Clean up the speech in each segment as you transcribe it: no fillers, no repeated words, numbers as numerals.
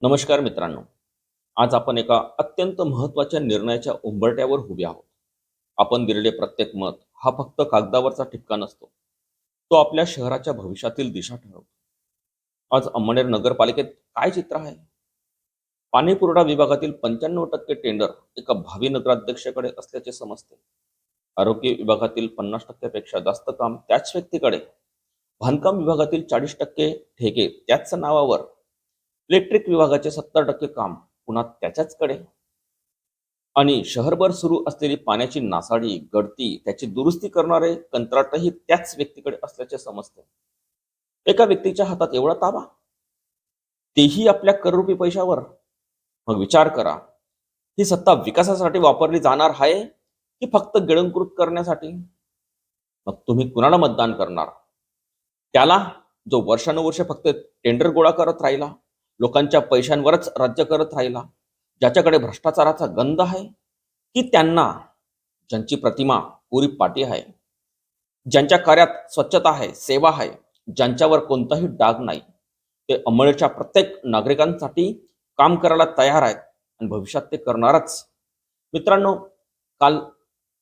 नमस्कार मित्रांनो. आज आपण एका अत्यंत महत्त्वाच्या निर्णयाच्या उंबरठ्यावर उभे आहोत. आपण दिलेले प्रत्येक मत हा फक्त कागदावरचा ठिपका नसतो. तो आपल्या शहराच्या भविष्यातील दिशा ठरवतो. आज अंमळनेर नगरपालिकेत काय चित्र आहे? पाणीपुरवठा विभागातील 95% टेंडर एका भावी नगराध्यक्षाकडे असल्याचे समजते. आरोग्य विभागातील 50% पेक्षा जास्त काम त्याच व्यक्तीकडे. बांधकाम विभागातील 40% ठेके त्याच नावावर. इलेक्ट्रिक विभागाचे 70% काम पुन्हा त्याच्याचकडे. आणि शहरभर सुरू असलेली पाण्याची नासाडी, गळती, त्याची दुरुस्ती करणारे कंत्राटही त्याच व्यक्तीकडे असल्याचे समजते. एका व्यक्तीच्या हातात एवढा ताबा, तेही आपल्या करोडोपी पैशावर. मग विचार करा, ही सत्ता विकासासाठी वापरली जाणार आहे की फक्त गिळंकृत करण्यासाठी? मग तुम्ही कुणाला मतदान करणार? त्याला जो वर्षानुवर्षे फक्त टेंडर गोळा करत राहिला, लोकांच्या पैशांवरच राज्य करत राहिला, ज्याच्याकडे भ्रष्टाचाराचा गंध आहे, की त्यांना ज्यांची प्रतिमा पुरी पाटी आहे, ज्यांच्या कार्यात स्वच्छता आहे, सेवा आहे, ज्यांच्यावर कोणताही डाग नाही, ते अंमळच्या प्रत्येक नागरिकांसाठी काम करायला तयार आहेत आणि भविष्यात ते करणारच. मित्रांनो, काल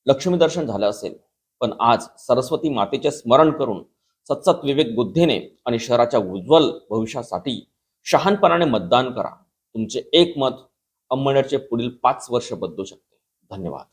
लक्ष्मी दर्शन झालं असेल, पण आज सरस्वती मातेचे स्मरण करून सतसत विवेक बुद्धीने आणि शहराच्या उज्ज्वल भविष्यासाठी शहाणपणाने मतदान करा. तुमचे एक मत अंमळनेरचे पुढील 5 वर्ष बदलू शकते. धन्यवाद.